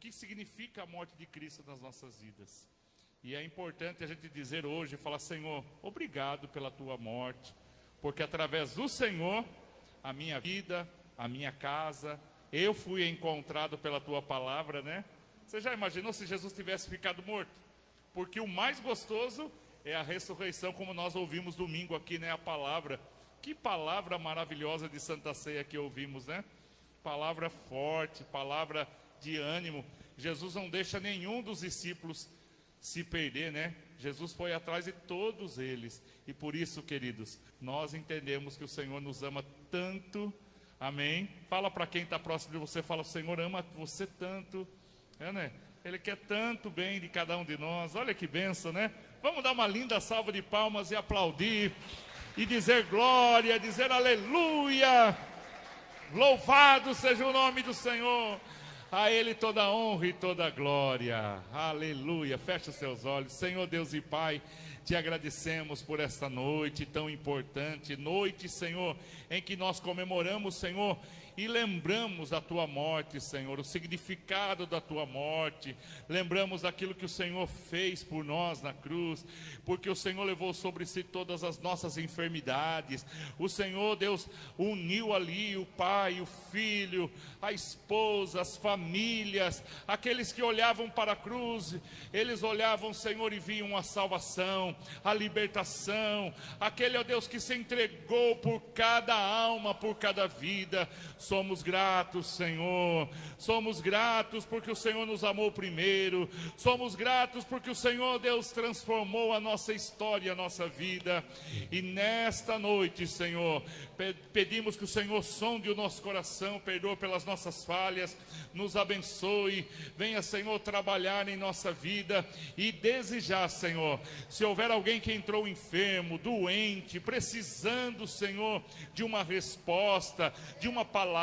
que significa a morte de Cristo nas nossas vidas. E é importante a gente dizer hoje, falar: Senhor, obrigado pela tua morte, porque através do Senhor, a minha vida, a minha casa, eu fui encontrado pela tua palavra, né? Você já imaginou se Jesus tivesse ficado morto? Porque o mais gostoso é a ressurreição, como nós ouvimos domingo aqui, né? A palavra. Que palavra maravilhosa de Santa Ceia que ouvimos, né? Palavra forte, palavra de ânimo. Jesus não deixa nenhum dos discípulos se perder, né? Jesus foi atrás de todos eles. E por isso, queridos, nós entendemos que o Senhor nos ama tanto. Amém? Fala para quem está próximo de você, fala: o Senhor ama você tanto. É, né? Ele quer tanto bem de cada um de nós. Olha que bênção, né? Vamos dar uma linda salva de palmas e aplaudir. E dizer glória, dizer aleluia. Louvado seja o nome do Senhor. A Ele toda honra e toda glória. Aleluia. Feche os seus olhos. Senhor Deus e Pai, te agradecemos por esta noite tão importante. Noite, Senhor, em que nós comemoramos, Senhor, e lembramos da tua morte, Senhor, o significado da tua morte. Lembramos daquilo que o Senhor fez por nós na cruz, porque o Senhor levou sobre si todas as nossas enfermidades. O Senhor, Deus, uniu ali o pai, o filho, a esposa, as famílias, aqueles que olhavam para a cruz. Eles olhavam, Senhor, e viam a salvação, a libertação. Aquele, ó Deus, que se entregou por cada alma, por cada vida. Somos gratos, Senhor. Somos gratos porque o Senhor nos amou primeiro. Somos gratos porque o Senhor, Deus, transformou a nossa história, a nossa vida. E nesta noite, Senhor, pedimos que o Senhor sonde o nosso coração, perdoe pelas nossas falhas, nos abençoe. Venha, Senhor, trabalhar em nossa vida e desejar, Senhor, se houver alguém que entrou enfermo, doente, precisando, Senhor, de uma resposta, de uma palavra,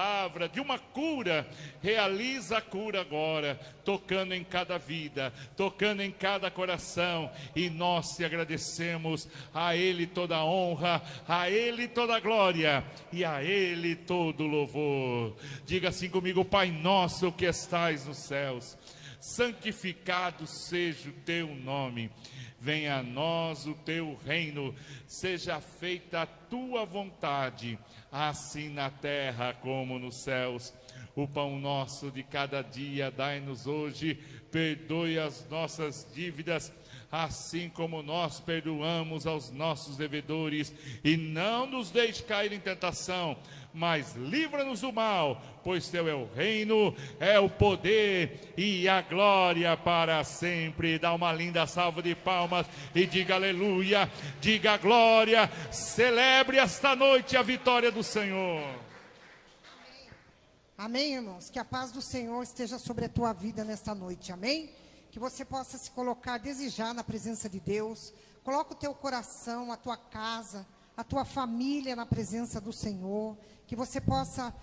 de uma cura, realiza a cura agora, tocando em cada vida, tocando em cada coração. E nós te agradecemos. A Ele toda a honra, a Ele toda a glória e a Ele todo o louvor. Diga assim comigo: Pai nosso que estais nos céus, santificado seja o teu nome. Venha a nós o teu reino, seja feita a tua vontade, assim na terra como nos céus. O pão nosso de cada dia dai-nos hoje, perdoe as nossas dívidas, assim como nós perdoamos aos nossos devedores, e não nos deixe cair em tentação, mas livra-nos do mal, pois teu é o reino, é o poder e a glória para sempre. Dá uma linda salva de palmas e diga aleluia, diga glória, celebre esta noite a vitória do Senhor. Amém, irmãos? Que a paz do Senhor esteja sobre a tua vida nesta noite, amém? Que você possa se colocar, desejar na presença de Deus. Coloca o teu coração, a tua casa, a tua família na presença do Senhor. Que você possa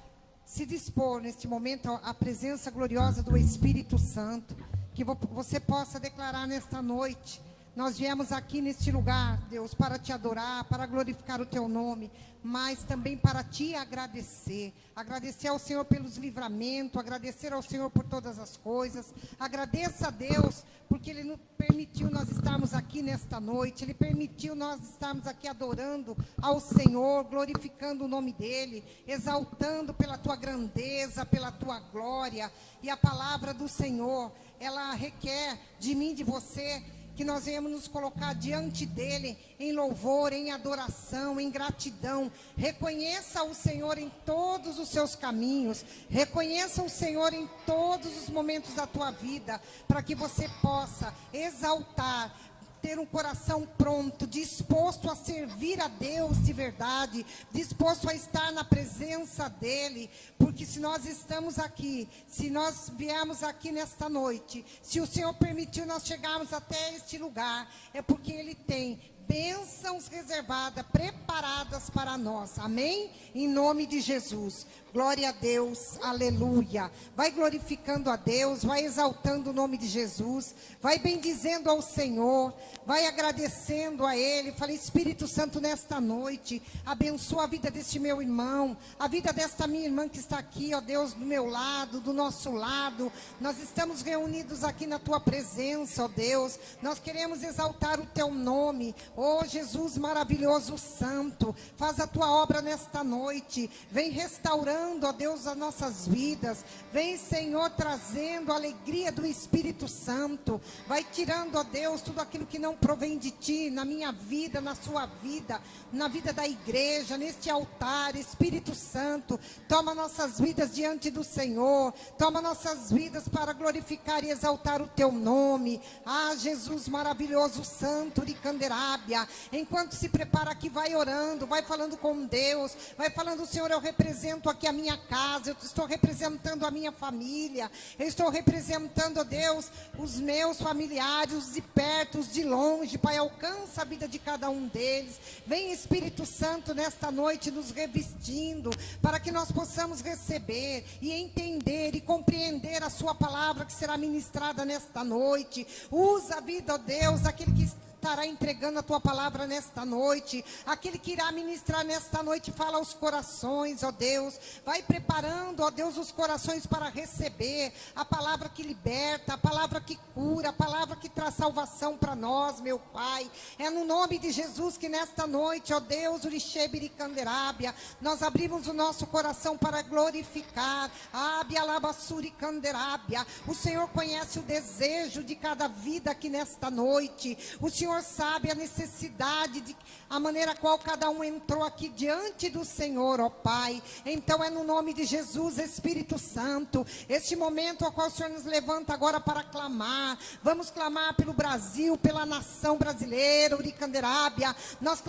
se dispor neste momento à presença gloriosa do Espírito Santo. Que você possa declarar nesta noite: nós viemos aqui neste lugar, Deus, para te adorar, para glorificar o teu nome, mas também para te agradecer. Agradecer ao Senhor pelos livramentos, agradecer ao Senhor por todas as coisas. Agradeça a Deus, porque Ele nos permitiu nós estarmos aqui nesta noite. Ele permitiu nós estarmos aqui adorando ao Senhor, glorificando o nome dEle, exaltando pela tua grandeza, pela tua glória. E a palavra do Senhor, ela requer de mim, de você, que nós venhamos nos colocar diante dEle em louvor, em adoração, em gratidão. Reconheça o Senhor em todos os seus caminhos. Reconheça o Senhor em todos os momentos da tua vida, para que você possa exaltar, ter um coração pronto, disposto a servir a Deus de verdade, disposto a estar na presença dEle, porque se nós estamos aqui, se nós viemos aqui nesta noite, se o Senhor permitiu nós chegarmos até este lugar, é porque Ele tem bênçãos reservadas, preparadas para nós, amém? Em nome de Jesus. Glória a Deus, aleluia. Vai glorificando a Deus, vai exaltando o nome de Jesus, vai bendizendo ao Senhor, vai agradecendo a Ele. Fala, Espírito Santo, nesta noite, abençoa a vida deste meu irmão, a vida desta minha irmã que está aqui, ó Deus, do meu lado, do nosso lado. Nós estamos reunidos aqui na Tua presença, ó Deus. Nós queremos exaltar o Teu nome, ó Jesus maravilhoso, santo. Faz a Tua obra nesta noite, vem restaurando, ó Deus, as nossas vidas. Vem, Senhor, trazendo a alegria do Espírito Santo. Vai tirando, ó Deus, tudo aquilo que não provém de Ti, na minha vida, na sua vida, na vida da igreja, neste altar. Espírito Santo, toma nossas vidas diante do Senhor. Toma nossas vidas para glorificar e exaltar o Teu nome. Ah, Jesus maravilhoso, santo de Canderábia. Enquanto se prepara aqui, vai orando, vai falando com Deus, vai falando, Senhor, eu represento aqui a minha casa, eu estou representando a minha família, eu estou representando, ó Deus, os meus familiares, os de perto, os de longe. Pai, alcança a vida de cada um deles. Vem, Espírito Santo, nesta noite nos revestindo, para que nós possamos receber e entender e compreender a sua palavra que será ministrada nesta noite. Usa a vida, ó Deus, daquele que estará entregando a Tua palavra nesta noite, aquele que irá ministrar nesta noite. Fala aos corações, ó Deus, vai preparando, ó Deus, os corações para receber a palavra que liberta, a palavra que cura, a palavra que traz salvação para nós, meu Pai. É no nome de Jesus que nesta noite, ó Deus, Urixebiri Canderábia, nós abrimos o nosso coração para glorificar. Abialabassuri Canderábia. O Senhor conhece o desejo de cada vida aqui nesta noite. O Senhor sabe a necessidade, de a maneira qual cada um entrou aqui diante do Senhor, ó Pai. Então é no nome de Jesus, Espírito Santo, este momento ao qual o Senhor nos levanta agora para clamar. Vamos clamar pelo Brasil, pela nação brasileira, Uricanderábia. Nós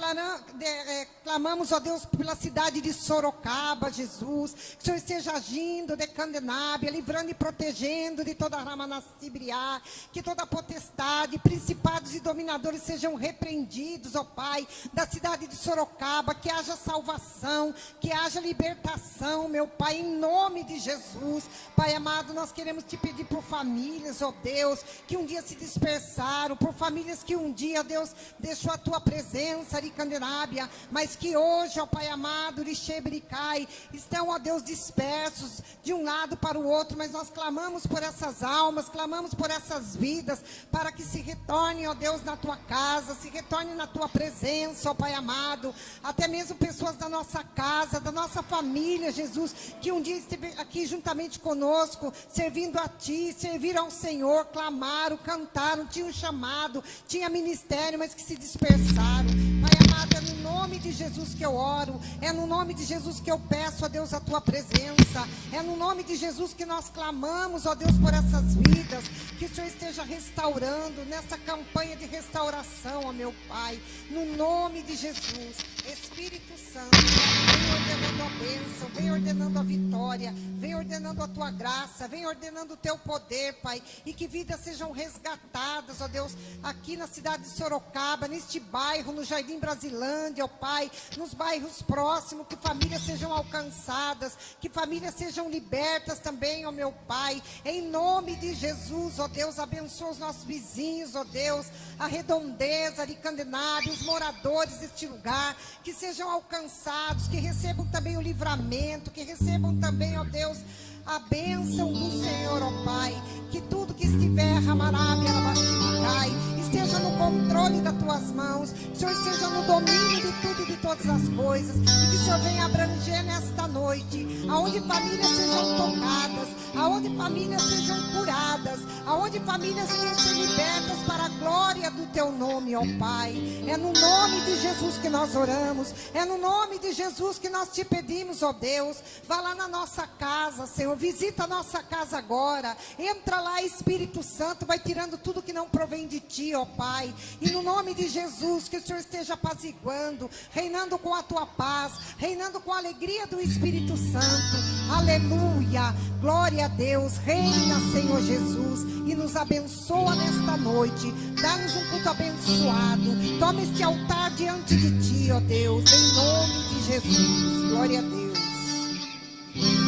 clamamos, ó Deus, pela cidade de Sorocaba, Jesus. Que o Senhor esteja agindo de Candenábia, livrando e protegendo de toda Ramanassibriá, que toda potestade, principados e dominadores sejam repreendidos, ó Pai, da cidade de Sorocaba. Que haja salvação, que haja libertação, meu Pai, em nome de Jesus. Pai amado, nós queremos te pedir por famílias, ó Deus, que um dia se dispersaram, por famílias que um dia, Deus, deixou a Tua presença, Aricanderábia, mas que hoje, ó Pai amado, Urixebricai, estão, ó Deus, dispersos de um lado para o outro. Mas nós clamamos por essas almas, clamamos por essas vidas, para que se retornem, ó Deus, na Tua casa, se retorne na Tua presença, ó Pai amado. Até mesmo pessoas da nossa casa, da nossa família, Jesus, que um dia esteve aqui juntamente conosco, servindo a Ti, serviram ao Senhor, clamaram, cantaram, tinham chamado, tinha ministério, mas que se dispersaram. Pai amado, é no nome de Jesus que eu oro, é no nome de Jesus que eu peço, ó Deus, a Tua presença, é no nome de Jesus que nós clamamos, ó Deus, por essas vidas. Que o Senhor esteja restaurando nessa campanha de restauração, ó meu Pai, no nome de Jesus. Espírito Santo, vem ordenando a bênção, vem ordenando a vitória, vem ordenando a Tua graça, vem ordenando o Teu poder, Pai, e que vidas sejam resgatadas, ó Deus, aqui na cidade de Sorocaba, neste bairro, no Jardim Brasilândia, ó Pai, nos bairros próximos, que famílias sejam alcançadas, que famílias sejam libertas também, ó meu Pai, em nome de Jesus, ó Deus. Abençoa os nossos vizinhos, ó Deus, a redondeza de Candenábia, os moradores deste lugar, que sejam alcançados, que recebam também o livramento, que recebam também, ó Deus, a bênção do Senhor, ó Pai. Que tudo que estiver, Ramarábia, Alabaxicai, esteja no controle das Tuas mãos, que o Senhor esteja no domínio de tudo e de todas as coisas, e que o Senhor venha abranger nesta noite, aonde famílias sejam tocadas, aonde famílias sejam curadas, aonde famílias venham ser libertas para a glória do Teu nome, ó Pai. É no nome de Jesus que nós oramos, é no nome de Jesus que nós te pedimos, ó Deus. Vá lá na nossa casa, Senhor, visita a nossa casa agora, entra lá, Espírito Santo, vai tirando tudo que não provém de Ti, ó Pai, e no nome de Jesus, que o Senhor esteja apaziguando, reinando com a Tua paz, reinando com a alegria do Espírito Santo. Aleluia, glória a Deus. Reina, Senhor Jesus, e nos abençoa nesta noite. Dá-nos um culto abençoado. Toma este altar diante de Ti, ó Deus, em nome de Jesus. Glória a Deus.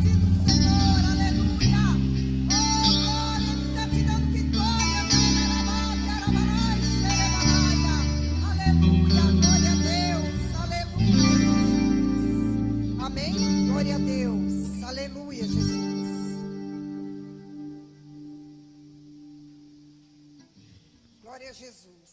sangue do Senhor, aleluia. Oh, glória, Ele está te dando vitória. Aleluia, glória a Deus, aleluia. Amém? Glória a Deus, aleluia, Jesus. Glória a Jesus.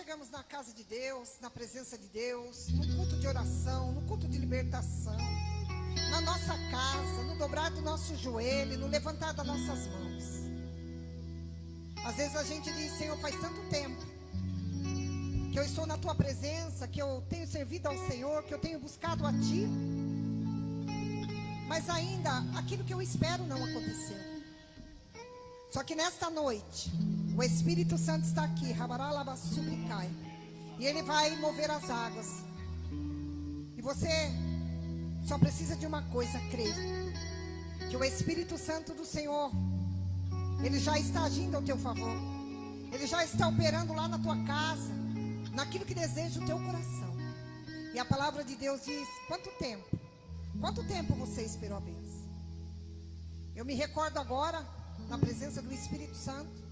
chegamos na casa de Deus, na presença de Deus, no culto de oração, no culto de libertação, na nossa casa, no dobrar do nosso joelho, no levantar das nossas mãos. Às vezes a gente diz: Senhor, faz tanto tempo que eu estou na tua presença, que eu tenho servido ao Senhor, que eu tenho buscado a ti, mas ainda aquilo que eu espero não aconteceu. Só que nesta noite o Espírito Santo está aqui, e Ele vai mover as águas. E você só precisa de uma coisa: crer que o Espírito Santo do Senhor, Ele já está agindo ao teu favor. Ele já está operando lá na tua casa, naquilo que deseja o teu coração. E a palavra de Deus diz: quanto tempo você esperou a bênção? Eu me recordo agora, na presença do Espírito Santo,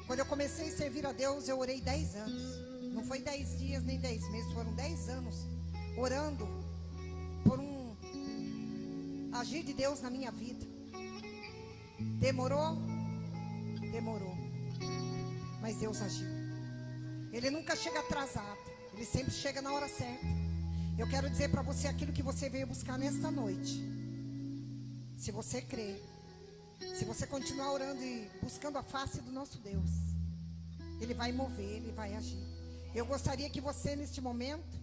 quando eu comecei a servir a Deus, eu orei 10 anos. Não foi 10 dias nem 10 meses, foram 10 anos orando por um agir de Deus na minha vida. Demorou, mas Deus agiu. Ele nunca chega atrasado, Ele sempre chega na hora certa. Eu quero dizer para você aquilo que você veio buscar nesta noite. Se você crer, Se você continuar orando e buscando a face do nosso Deus, Ele vai mover, Ele vai agir. Eu gostaria que você, neste momento,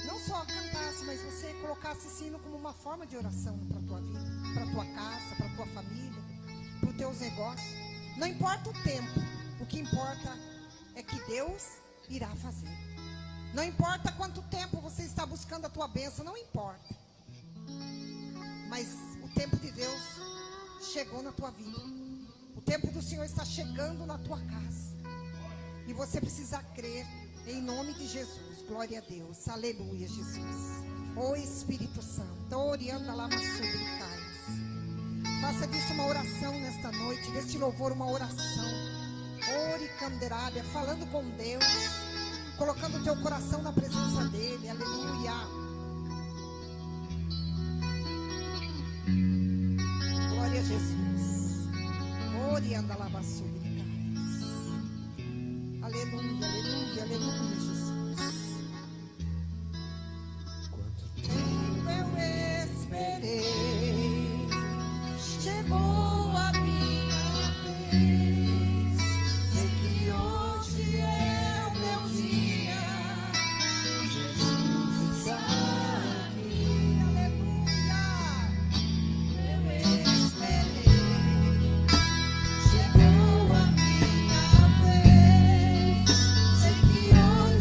não só cantasse, mas você colocasse esse hino como uma forma de oração para a tua vida, para a tua casa, para a tua família, para os teus negócios. Não importa o tempo, o que importa é que Deus irá fazer. Não importa quanto tempo você está buscando a tua bênção, não importa. Mas o tempo de Deus chegou na tua vida. O tempo do Senhor está chegando na tua casa. E você precisa crer em nome de Jesus. Glória a Deus. Aleluia, Jesus. Ô Espírito Santo, orianda lá na sublicais. Faça disso uma oração nesta noite, deste louvor uma oração. Ore canderária, falando com Deus, colocando o teu coração na presença dEle. Aleluia. Glória a Jesus. Orianda lá na sublicais. Aleluia, aleluia, aleluia, Jesus. Quanto tempo eu esperei, chegou a minha vez. Sei que hoje é o meu dia. Jesus está aqui. Aleluia. Eu esperei, chegou a minha vez. Sei que hoje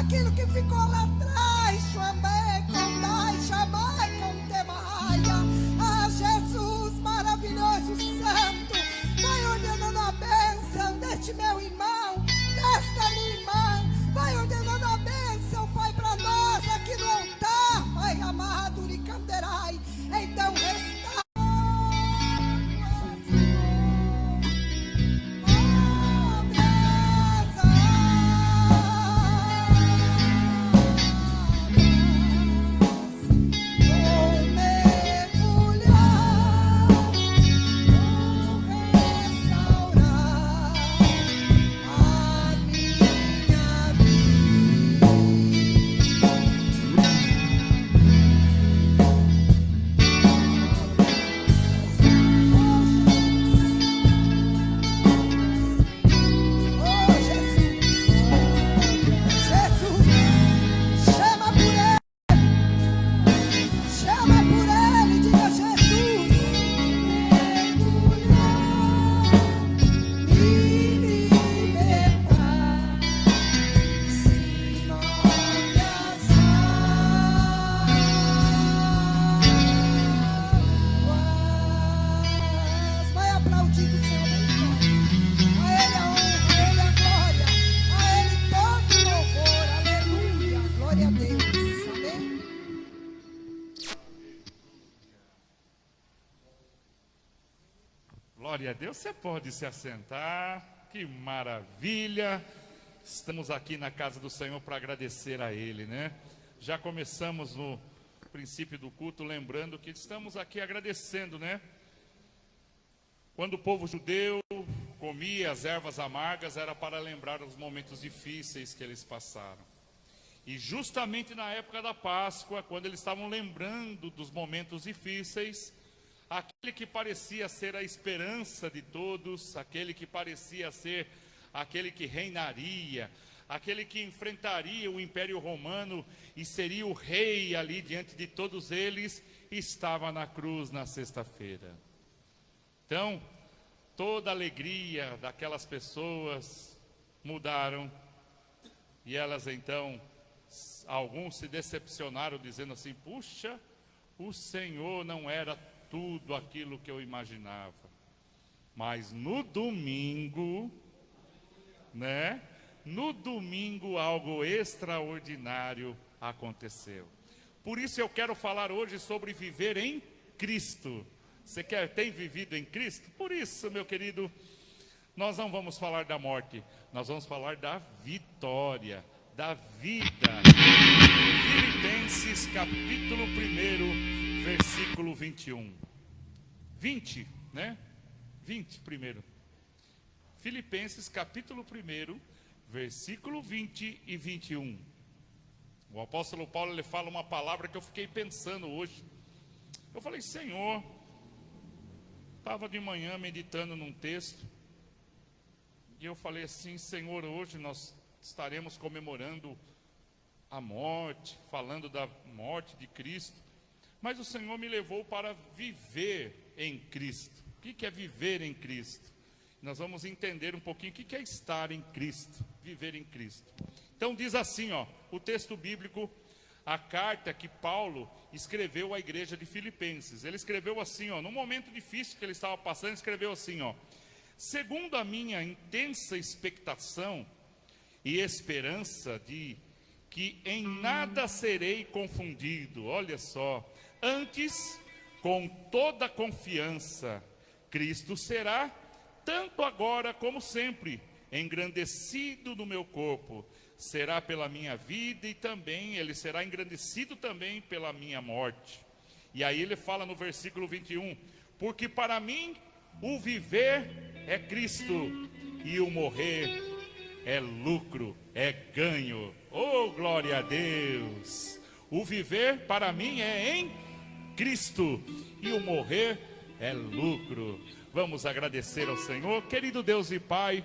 aquilo que ficou lá atrás, chamei, condai, chamai, contemaia. Ah, Jesus maravilhoso, santo, vai ordenando a bênção deste meu irmão, desta minha irmã, vai ordenando a bênção, Pai, para nós aqui no altar, Pai amado, Uricanderai, então restaura. Glória a Deus, você pode se assentar, que maravilha, estamos aqui na casa do Senhor para agradecer a Ele, né? Já começamos no princípio do culto, lembrando que estamos aqui agradecendo, né? Quando o povo judeu comia as ervas amargas, era para lembrar os momentos difíceis que eles passaram. E justamente na época da Páscoa, quando eles estavam lembrando dos momentos difíceis, aquele que parecia ser a esperança de todos, aquele que parecia ser aquele que reinaria, aquele que enfrentaria o Império Romano e seria o rei ali diante de todos eles, estava na cruz na sexta-feira. Então, toda a alegria daquelas pessoas mudaram, e elas então, alguns se decepcionaram dizendo assim: puxa, o Senhor não era tudo aquilo que eu imaginava. Mas no domingo, né? No domingo algo extraordinário aconteceu. Por isso eu quero falar hoje sobre viver em Cristo. Você tem vivido em Cristo? Por isso, meu querido, nós não vamos falar da morte, nós vamos falar da vitória, da vida. Filipenses capítulo 1, versículo 21. 20, né? 20 primeiro. Filipenses capítulo 1, versículo 20 e 21. O apóstolo Paulo, ele fala uma palavra que eu fiquei pensando hoje. Eu falei: Senhor, estava de manhã meditando num texto, e eu falei assim: Senhor, hoje nós estaremos comemorando a morte, falando da morte de Cristo, mas o Senhor me levou para viver em Cristo. O que é viver em Cristo? Nós vamos entender um pouquinho o que é estar em Cristo, viver em Cristo. Então diz assim, ó, o texto bíblico, a carta que Paulo escreveu à igreja de Filipenses. Ele escreveu assim, ó, num momento difícil que ele estava passando, ele escreveu assim, ó: segundo a minha intensa expectação e esperança de que em nada serei confundido. Olha só, antes, com toda confiança, Cristo será, tanto agora como sempre, engrandecido no meu corpo. Será pela minha vida e também ele será engrandecido também pela minha morte. E aí ele fala no versículo 21, porque para mim o viver é Cristo e o morrer é lucro, é ganho. Oh, glória a Deus! O viver para mim é em Cristo e o morrer é lucro. Vamos agradecer ao Senhor. Querido Deus e Pai,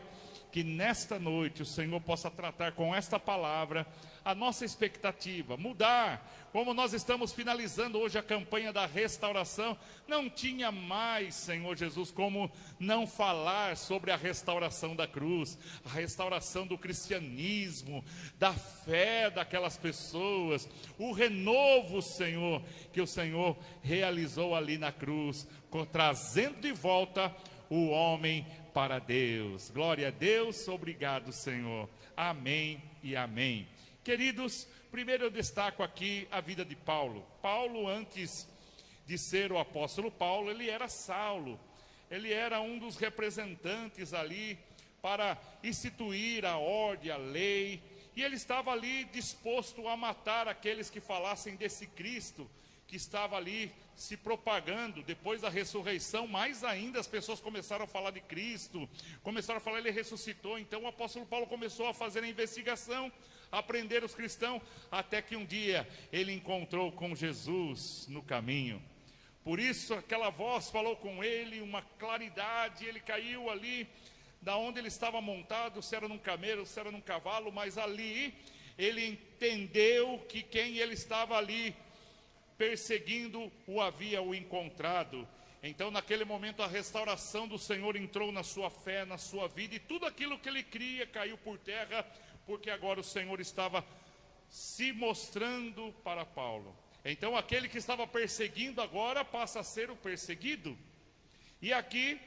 que nesta noite o Senhor possa tratar com esta palavra a nossa expectativa, mudar. Como nós estamos finalizando hoje a campanha da restauração, não tinha mais, Senhor Jesus, como não falar sobre a restauração da cruz, a restauração do cristianismo, da fé daquelas pessoas, o renovo, Senhor, que o Senhor realizou ali na cruz, trazendo de volta o homem para Deus. Glória a Deus, obrigado, Senhor. Amém e amém. Queridos, primeiro eu destaco aqui a vida de Paulo. Paulo, antes de ser o apóstolo Paulo, ele era Saulo. Ele era um dos representantes ali para instituir a ordem, a lei. E ele estava ali disposto a matar aqueles que falassem desse Cristo que estava ali se propagando. Depois da ressurreição, mais ainda as pessoas começaram a falar de Cristo, começaram a falar, ele ressuscitou. Então o apóstolo Paulo começou a fazer a investigação, a prender os cristãos, até que um dia ele encontrou com Jesus no caminho. Por isso aquela voz falou com ele, uma claridade, ele caiu ali, da onde ele estava montado, se era num camelo, se era num cavalo, mas ali ele entendeu que quem ele estava ali perseguindo o havia o encontrado. Então naquele momento a restauração do Senhor entrou na sua fé, na sua vida, e tudo aquilo que ele cria caiu por terra, porque agora o Senhor estava se mostrando para Paulo. Então aquele que estava perseguindo agora passa a ser o perseguido. E aqui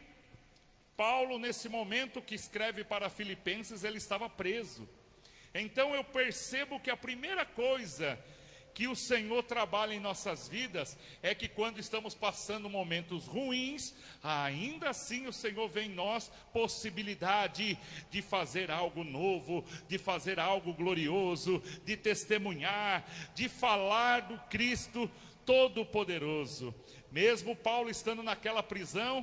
Paulo, nesse momento que escreve para Filipenses, ele estava preso. Então eu percebo que a primeira coisa que o Senhor trabalha em nossas vidas é que quando estamos passando momentos ruins, ainda assim o Senhor vê em nós possibilidade de fazer algo novo, de fazer algo glorioso, de testemunhar, de falar do Cristo Todo-Poderoso. Mesmo Paulo estando naquela prisão,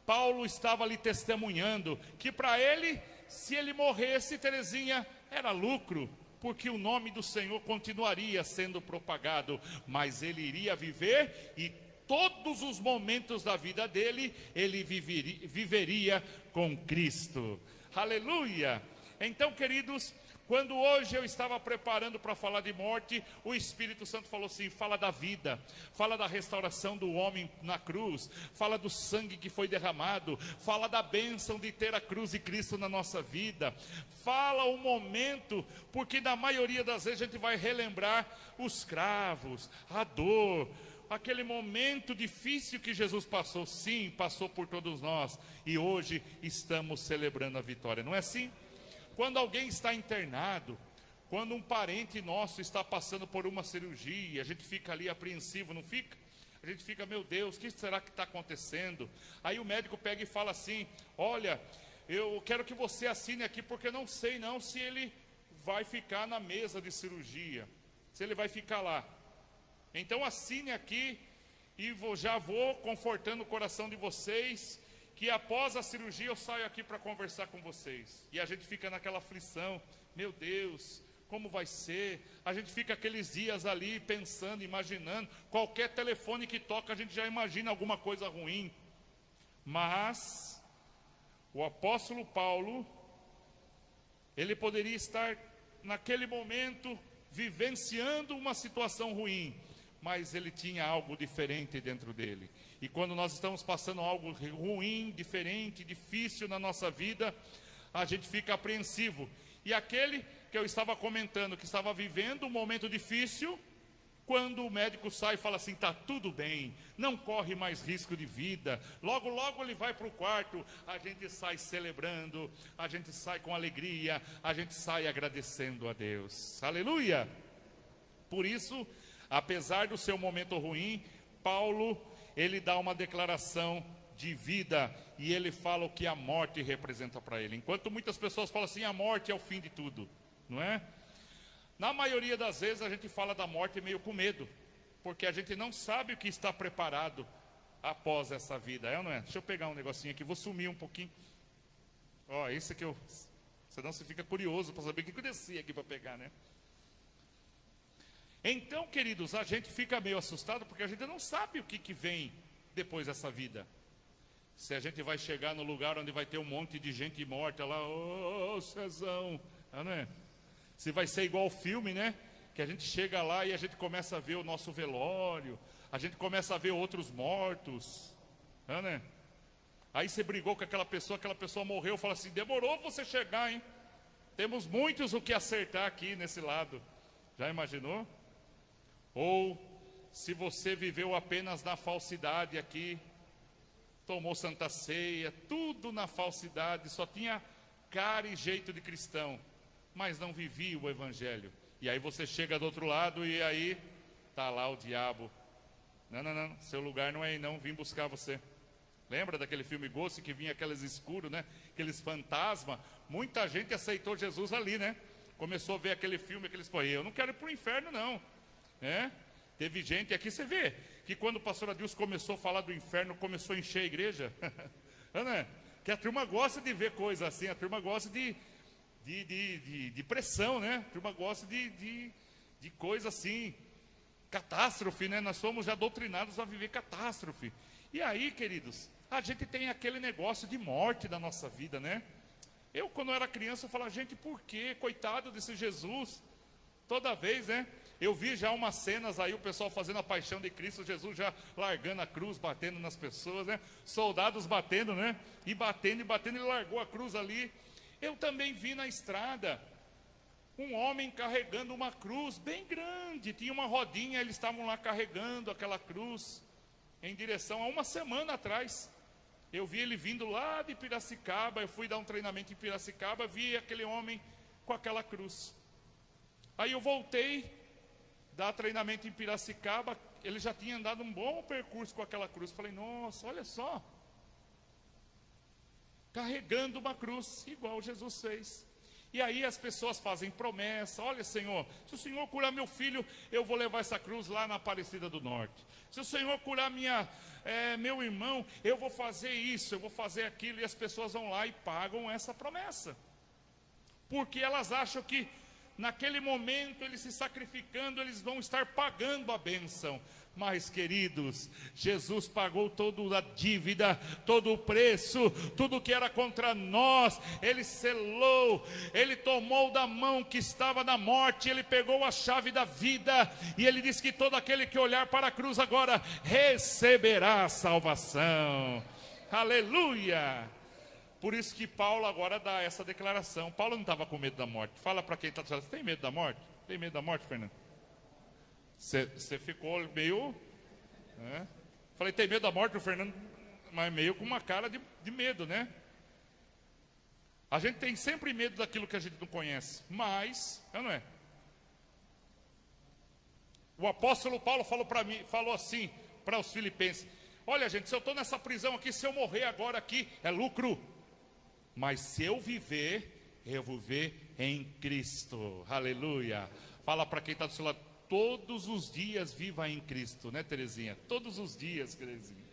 Paulo estava ali testemunhando que para ele, se ele morresse, Terezinha, era lucro, porque o nome do Senhor continuaria sendo propagado, mas ele iria viver e todos os momentos da vida dele, ele viveria com Cristo. Aleluia! Então, queridos, quando hoje eu estava preparando para falar de morte, o Espírito Santo falou assim: fala da vida, fala da restauração do homem na cruz, fala do sangue que foi derramado, fala da bênção de ter a cruz e Cristo na nossa vida, fala o momento, porque na maioria das vezes a gente vai relembrar os cravos, a dor, aquele momento difícil que Jesus passou. Sim, passou por todos nós, e hoje estamos celebrando a vitória, não é assim? Quando alguém está internado, quando um parente nosso está passando por uma cirurgia, a gente fica ali apreensivo, não fica? A gente fica, meu Deus, o que será que está acontecendo? Aí o médico pega e fala assim: olha, eu quero que você assine aqui, porque não sei não se ele vai ficar na mesa de cirurgia, se ele vai ficar lá. Então assine aqui e já vou confortando o coração de vocês, que após a cirurgia eu saio aqui para conversar com vocês. E a gente fica naquela aflição, meu Deus, como vai ser? A gente fica aqueles dias ali pensando, imaginando, qualquer telefone que toca a gente já imagina alguma coisa ruim. Mas o apóstolo Paulo, ele poderia estar naquele momento vivenciando uma situação ruim, mas ele tinha algo diferente dentro dele. E quando nós estamos passando algo ruim, diferente, difícil na nossa vida, a gente fica apreensivo. E aquele que eu estava comentando, que estava vivendo um momento difícil, quando o médico sai e fala assim: está tudo bem, não corre mais risco de vida, logo logo ele vai para o quarto, a gente sai celebrando, a gente sai com alegria, a gente sai agradecendo a Deus. Aleluia! Por isso, apesar do seu momento ruim, Paulo, ele dá uma declaração de vida, e ele fala o que a morte representa para ele. Enquanto muitas pessoas falam assim: a morte é o fim de tudo, não é? Na maioria das vezes a gente fala da morte meio com medo, porque a gente não sabe o que está preparado após essa vida, é ou não é? Deixa eu pegar um negocinho aqui, vou sumir um pouquinho. Ó, esse aqui senão você fica curioso para saber o que eu desci aqui para pegar, né? Então, queridos, a gente fica meio assustado, porque a gente não sabe o que vem depois dessa vida. Se a gente vai chegar no lugar onde vai ter um monte de gente morta lá, ô Cezão, não é? Se vai ser igual o filme, né? Que a gente chega lá e a gente começa a ver o nosso velório, a gente começa a ver outros mortos, né? Aí você brigou com aquela pessoa morreu, fala assim, demorou você chegar, hein? Temos muitos o que acertar aqui nesse lado. Já imaginou? Ou se você viveu apenas na falsidade aqui, tomou Santa Ceia, tudo na falsidade, só tinha cara e jeito de cristão, mas não vivia o Evangelho. E aí você chega do outro lado e aí está lá o diabo. Não, seu lugar não é aí não, vim buscar você. Lembra daquele filme Ghost que vinha aqueles escuros, né? Aqueles fantasmas. Muita gente aceitou Jesus ali, né? Começou a ver aquele filme, aqueles pô, eu não quero ir para o inferno não, né? Teve gente aqui, você vê, que quando o pastor Adilson começou a falar do inferno, começou a encher a igreja. Né? Que a turma gosta de ver coisa assim, a turma gosta de pressão, né? A turma gosta de coisa assim, catástrofe, né? Nós somos já doutrinados a viver catástrofe. E aí, queridos, a gente tem aquele negócio de morte da nossa vida, né? Eu, quando era criança, eu falava, gente, por quê? Coitado desse Jesus. Toda vez, né? Eu vi já umas cenas aí, o pessoal fazendo a paixão de Cristo, Jesus já largando a cruz, batendo nas pessoas, né? Soldados batendo, né? E batendo, ele largou a cruz ali. Eu também vi na estrada um homem carregando uma cruz bem grande, tinha uma rodinha, eles estavam lá carregando aquela cruz em direção a uma semana atrás. Eu vi ele vindo lá de Piracicaba, eu fui dar um treinamento em Piracicaba, vi aquele homem com aquela cruz. Aí eu voltei, dar treinamento em Piracicaba, ele já tinha andado um bom percurso com aquela cruz. Falei, nossa, olha só, carregando uma cruz, igual Jesus fez. E aí as pessoas fazem promessa, olha Senhor, se o Senhor curar meu filho, eu vou levar essa cruz lá na Aparecida do Norte. Se o Senhor curar meu irmão, eu vou fazer isso, eu vou fazer aquilo. E as pessoas vão lá e pagam essa promessa, porque elas acham que naquele momento, eles se sacrificando, eles vão estar pagando a bênção. Mas, queridos, Jesus pagou toda a dívida, todo o preço, tudo que era contra nós. Ele selou, Ele tomou da mão que estava na morte, Ele pegou a chave da vida, e Ele disse que todo aquele que olhar para a cruz agora, receberá a salvação. Aleluia! Por isso que Paulo agora dá essa declaração. Paulo não estava com medo da morte. Fala para quem está dizendo, você tem medo da morte? Tem medo da morte, Fernando? Você ficou meio... Né? Falei, tem medo da morte, o Fernando, mas meio com uma cara de medo, né? A gente tem sempre medo daquilo que a gente não conhece, mas, não é? O apóstolo Paulo falou assim para os filipenses, olha gente, se eu estou nessa prisão aqui, se eu morrer agora aqui, é lucro. Mas se eu viver, eu vou viver em Cristo. Aleluia. Fala para quem está do seu lado, todos os dias viva em Cristo, né, Terezinha? Todos os dias, Terezinha.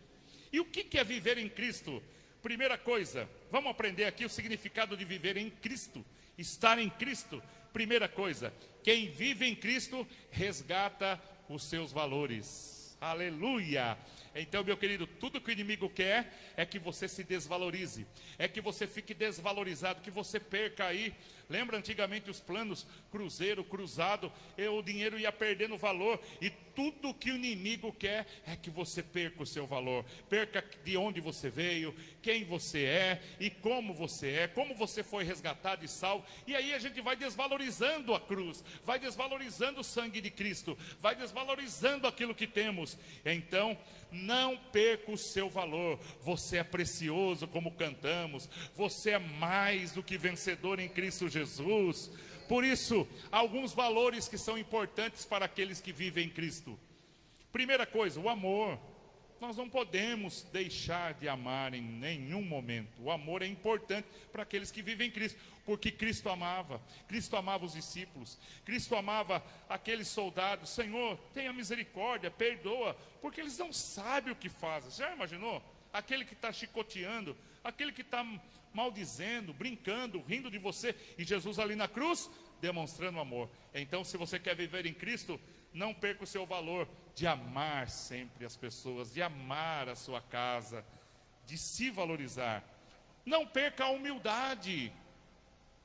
E o que é viver em Cristo? Primeira coisa, vamos aprender aqui o significado de viver em Cristo, estar em Cristo. Primeira coisa, quem vive em Cristo resgata os seus valores. Aleluia. Então, meu querido, tudo que o inimigo quer é que você se desvalorize, é que você fique desvalorizado, que você perca aí. Lembra antigamente os planos cruzeiro, cruzado, o dinheiro ia perdendo valor, e tudo que o inimigo quer é que você perca o seu valor, perca de onde você veio, quem você é e como você foi resgatado e salvo. E aí a gente vai desvalorizando a cruz, vai desvalorizando o sangue de Cristo, vai desvalorizando aquilo que temos. Então, não perca o seu valor. Você é precioso, como cantamos. Você é mais do que vencedor em Cristo Jesus. Por isso, alguns valores que são importantes para aqueles que vivem em Cristo. Primeira coisa, o amor. Nós não podemos deixar de amar em nenhum momento. O amor é importante para aqueles que vivem em Cristo, porque Cristo amava os discípulos, Cristo amava aqueles soldados. Senhor, tenha misericórdia, perdoa, porque eles não sabem o que fazem. Já imaginou? Aquele que está chicoteando, aquele que está maldizendo, brincando, rindo de você, e Jesus ali na cruz, demonstrando amor. Então, se você quer viver em Cristo, não perca o seu valor de amar sempre as pessoas, de amar a sua casa, de se valorizar. Não perca a humildade.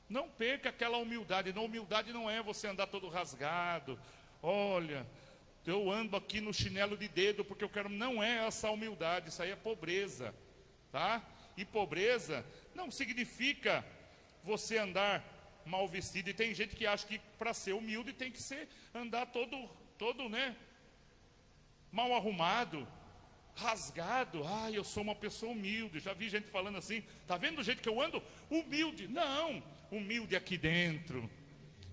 Não perca aquela humildade. A humildade não é você andar todo rasgado. Olha, eu ando aqui no chinelo de dedo porque eu quero. Não é essa humildade, isso aí é pobreza, tá? E pobreza não significa você andar mal vestido. E tem gente que acha que para ser humilde tem que ser andar todo, né, mal arrumado, rasgado. Ah, eu sou uma pessoa humilde. Já vi gente falando assim, tá vendo o jeito que eu ando? Humilde. Não, humilde aqui dentro,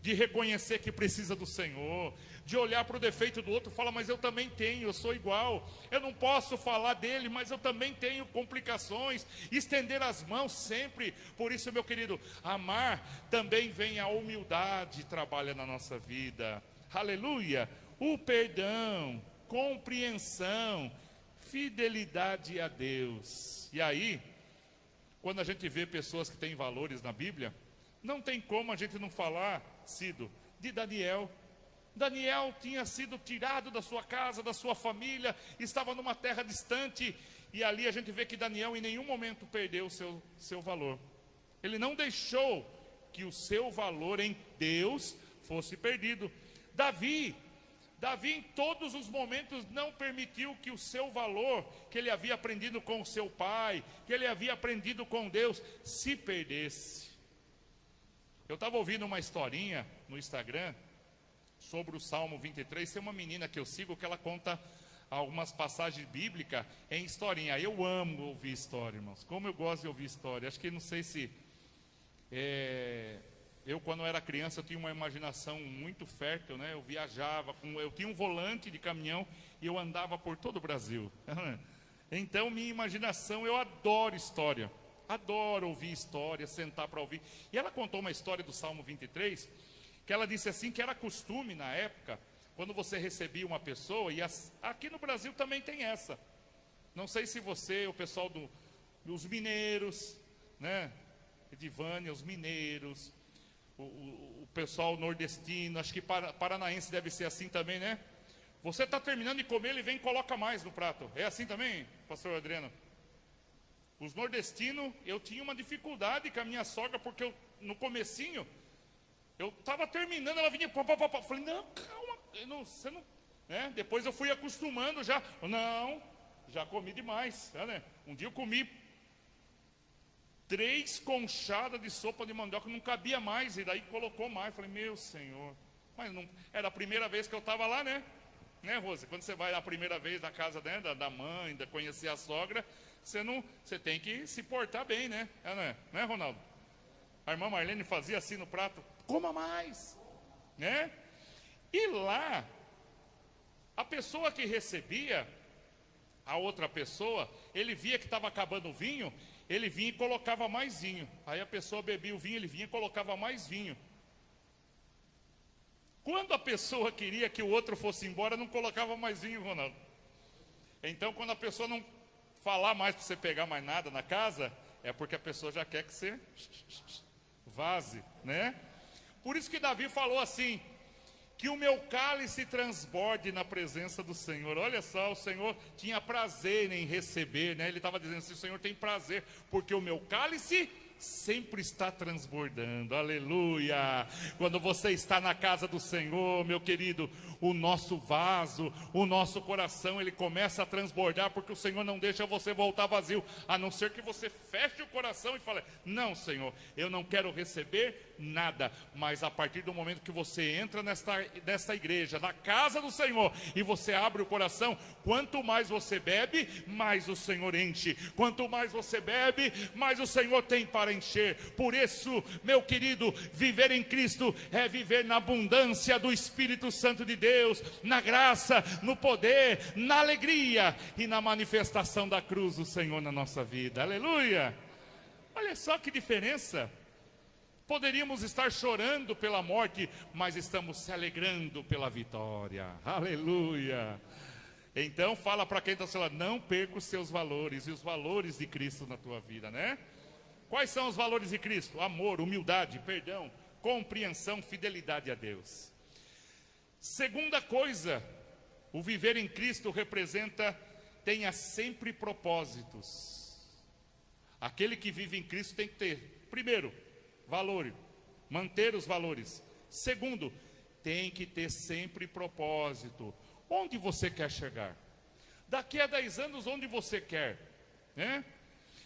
de reconhecer que precisa do Senhor, de olhar para o defeito do outro e falar, mas eu também tenho, eu sou igual. Eu não posso falar dele, mas eu também tenho complicações. Estender as mãos sempre. Por isso, meu querido, amar também vem a humildade, trabalha na nossa vida. Aleluia. O perdão, compreensão, fidelidade a Deus. E aí, quando a gente vê pessoas que têm valores na Bíblia, não tem como a gente não falar, Cido, de Daniel. Daniel tinha sido tirado da sua casa, da sua família, estava numa terra distante, e ali a gente vê que Daniel em nenhum momento perdeu o seu valor. Ele não deixou que o seu valor em Deus fosse perdido. Davi em todos os momentos não permitiu que o seu valor, que ele havia aprendido com o seu pai, que ele havia aprendido com Deus, se perdesse. Eu estava ouvindo uma historinha no Instagram sobre o Salmo 23, tem uma menina que eu sigo que ela conta algumas passagens bíblicas em historinha. Eu amo ouvir história, irmãos, como eu gosto de ouvir história. Acho que não sei se... eu quando era criança eu tinha uma imaginação muito fértil, né? Eu viajava, eu tinha um volante de caminhão e eu andava por todo o Brasil. Então minha imaginação, eu adoro história. Adoro ouvir história, sentar para ouvir. E ela contou uma história do Salmo 23, que ela disse assim, que era costume na época, quando você recebia uma pessoa, e aqui no Brasil também tem essa. Não sei se você, o pessoal dos mineiros, né? Edivânia, os mineiros, o pessoal nordestino, acho que paranaense deve ser assim também, né? Você está terminando de comer, ele vem e coloca mais no prato. É assim também, pastor Adriano? Os nordestinos, eu tinha uma dificuldade com a minha sogra, porque no comecinho, eu estava terminando, ela vinha, falei, não, calma, você não, né? Depois eu fui acostumando já, não, já comi demais, né? Um dia eu comi 3 conchadas de sopa de mandioca, não cabia mais, e daí colocou mais, falei, meu Senhor, mas não, era a primeira vez que eu estava lá, né, Rose? Quando você vai a primeira vez na casa, né, da mãe, conhecer a sogra, você tem que se portar bem, né, não é, Ronaldo? A irmã Marlene fazia assim no prato, coma mais, né? E lá, a pessoa que recebia a outra pessoa, ele via que estava acabando o vinho, ele vinha e colocava mais vinho. Aí a pessoa bebia o vinho, ele vinha e colocava mais vinho. Quando a pessoa queria que o outro fosse embora, não colocava mais vinho, Ronaldo. Então, quando a pessoa não falar mais para você pegar mais nada na casa, é porque a pessoa já quer que você vaze, né? Por isso que Davi falou assim, que o meu cálice transborde na presença do Senhor. Olha só, o Senhor tinha prazer em receber, né? Ele estava dizendo assim, o Senhor tem prazer, porque o meu cálice sempre está transbordando, aleluia. Quando você está na casa do Senhor, meu querido, o nosso vaso, o nosso coração, ele começa a transbordar, porque o Senhor não deixa você voltar vazio, a não ser que você feche o coração e fale, não, Senhor, eu não quero receber nada. Mas a partir do momento que você entra nesta igreja, na casa do Senhor, e você abre o coração, quanto mais você bebe, mais o Senhor enche. Quanto mais você bebe, mais o Senhor tem para encher. Por isso, meu querido, viver em Cristo é viver na abundância do Espírito Santo de Deus, na graça, no poder, na alegria e na manifestação da cruz do Senhor na nossa vida, aleluia. Olha só que diferença. Poderíamos estar chorando pela morte, mas estamos se alegrando pela vitória, aleluia. Então fala para quem está falando, não perca os seus valores e os valores de Cristo na tua vida, né? Quais são os valores de Cristo? Amor, humildade, perdão, compreensão, fidelidade a Deus. Segunda coisa, o viver em Cristo representa, tenha sempre propósitos. Aquele que vive em Cristo tem que ter, primeiro, valor, manter os valores. Segundo, tem que ter sempre propósito. Onde você quer chegar? Daqui a 10 anos, onde você quer? Né?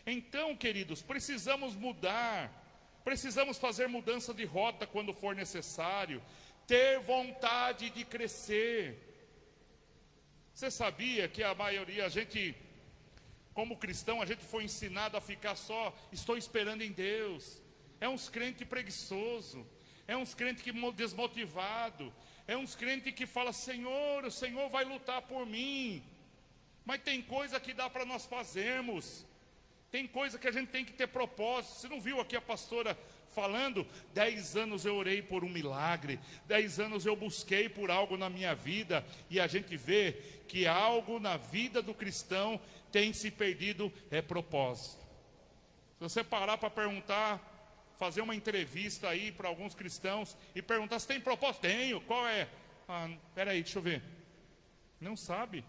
Então, queridos, precisamos mudar. Precisamos fazer mudança de rota quando for necessário. Ter vontade de crescer. Você sabia que a maioria, a gente, como cristão, a gente foi ensinado a ficar só, estou esperando em Deus. É uns crente preguiçoso. É uns crente que desmotivado. É uns crente que fala, Senhor, o Senhor vai lutar por mim. Mas tem coisa que dá para nós fazermos. Tem coisa que a gente tem que ter propósito. Você não viu aqui a pastora falando? 10 anos eu orei por um milagre. 10 anos eu busquei por algo na minha vida. E a gente vê que algo na vida do cristão tem se perdido, é propósito. Se você parar para perguntar, fazer uma entrevista aí para alguns cristãos e perguntar se tem propósito. Tenho, qual é? Peraí, deixa eu ver. Não sabe.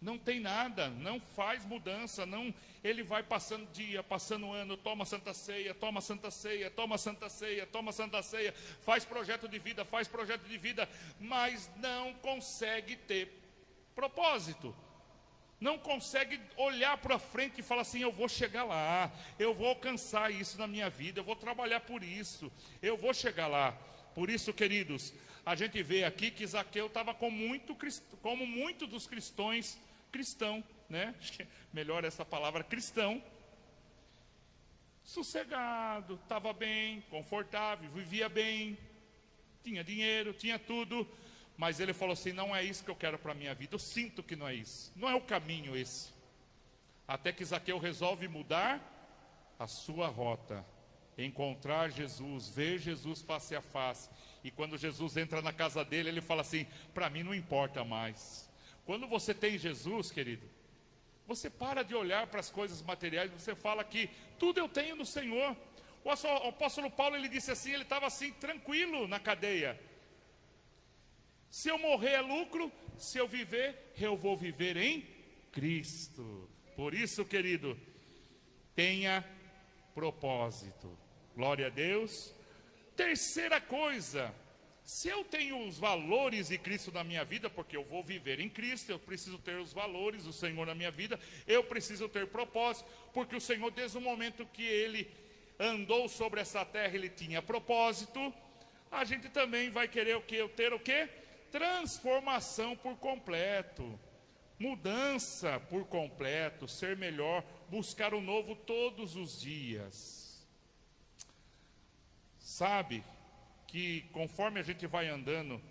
Não tem nada, não faz mudança, não, ele vai passando dia, passando ano, toma Santa Ceia, toma Santa Ceia, toma Santa Ceia, toma Santa Ceia, faz projeto de vida, mas não consegue ter propósito. Não consegue olhar para frente e falar assim, eu vou chegar lá, eu vou alcançar isso na minha vida, eu vou trabalhar por isso, eu vou chegar lá. Por isso, queridos, a gente vê aqui que Zaqueu estava como muitos dos cristão, né? Acho que é melhor essa palavra, cristão, sossegado, estava bem, confortável, vivia bem, tinha dinheiro, tinha tudo, mas ele falou assim, não é isso que eu quero para a minha vida, eu sinto que não é isso, não é o caminho esse. Até que Zaqueu resolve mudar a sua rota, encontrar Jesus, ver Jesus face a face, e quando Jesus entra na casa dele, ele fala assim, para mim não importa mais. Quando você tem Jesus, querido, você para de olhar para as coisas materiais, você fala que tudo eu tenho no Senhor. O apóstolo Paulo, ele disse assim, ele estava assim, tranquilo na cadeia. Se eu morrer é lucro, se eu viver, eu vou viver em Cristo. Por isso, querido, tenha propósito. Glória a Deus. Terceira coisa, se eu tenho os valores de Cristo na minha vida, porque eu vou viver em Cristo, eu preciso ter os valores do Senhor na minha vida, eu preciso ter propósito, porque o Senhor, desde o momento que Ele andou sobre essa terra, Ele tinha propósito. A gente também vai querer o quê? Ter o quê? Transformação por completo, mudança por completo, ser melhor, buscar o novo todos os dias. Sabe que conforme a gente vai andando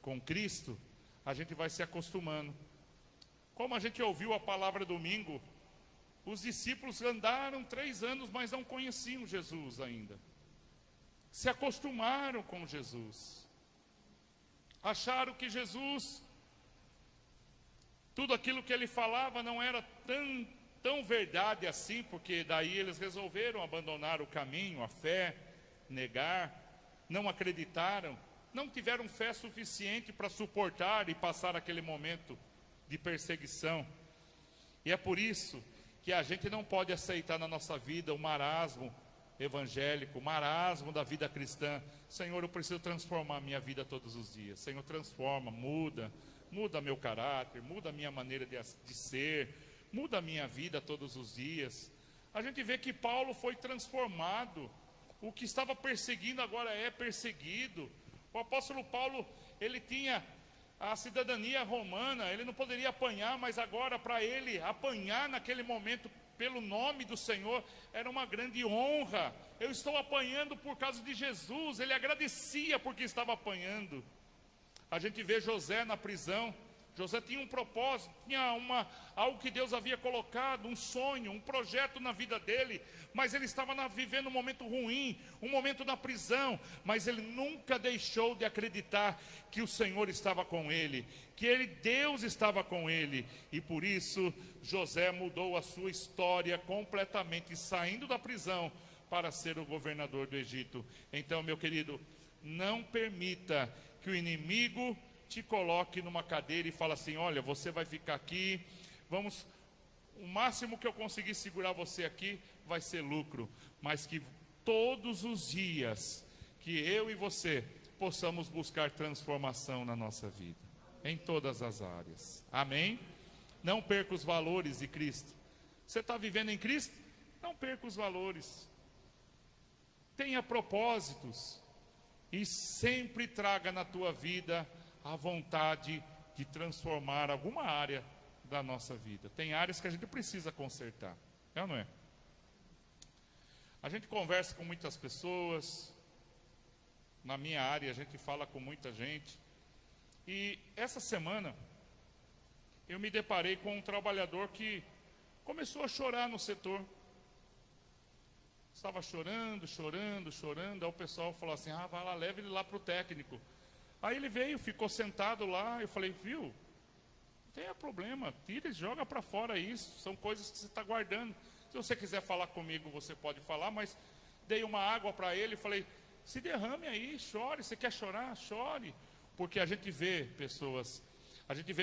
com Cristo, a gente vai se acostumando. Como a gente ouviu a palavra domingo, os discípulos andaram 3 anos, mas não conheciam Jesus ainda. Se acostumaram com Jesus. Acharam que Jesus, tudo aquilo que ele falava não era tão verdade assim, porque daí eles resolveram abandonar o caminho, a fé, negar. Não acreditaram, não tiveram fé suficiente para suportar e passar aquele momento de perseguição. E é por isso que a gente não pode aceitar na nossa vida o marasmo evangélico, o marasmo da vida cristã. Senhor, eu preciso transformar a minha vida todos os dias. Senhor, transforma, muda meu caráter, muda a minha maneira de ser, muda a minha vida todos os dias. A gente vê que Paulo foi transformado. O que estava perseguindo agora é perseguido. O apóstolo Paulo, ele tinha a cidadania romana, ele não poderia apanhar, mas agora para ele apanhar naquele momento pelo nome do Senhor era uma grande honra. Eu estou apanhando por causa de Jesus. Ele agradecia porque estava apanhando. A gente vê José na prisão. José tinha um propósito, tinha algo que Deus havia colocado, um sonho, um projeto na vida dele, mas ele estava vivendo um momento ruim, um momento na prisão, mas ele nunca deixou de acreditar que o Senhor estava com ele, que Deus estava com ele, e por isso José mudou a sua história completamente, saindo da prisão para ser o governador do Egito. Então, meu querido, não permita que o inimigo te coloque numa cadeira e fala assim, olha, você vai ficar aqui, vamos o máximo que eu conseguir segurar você aqui vai ser lucro, mas que todos os dias que eu e você possamos buscar transformação na nossa vida, em todas as áreas. Amém? Não perca os valores de Cristo. Você está vivendo em Cristo? Não perca os valores. Tenha propósitos e sempre traga na tua vida a vontade de transformar alguma área da nossa vida. Tem áreas que a gente precisa consertar, é ou não é? A gente conversa com muitas pessoas, na minha área a gente fala com muita gente, e essa semana eu me deparei com um trabalhador que começou a chorar no setor. Estava chorando, aí o pessoal falou assim, vai lá, leve ele lá para o técnico. Aí ele veio, ficou sentado lá, eu falei, viu, não tem problema, tira e joga para fora isso, são coisas que você está guardando. Se você quiser falar comigo, você pode falar, mas dei uma água para ele e falei, se derrame aí, chore, você quer chorar? Chore. Porque a gente vê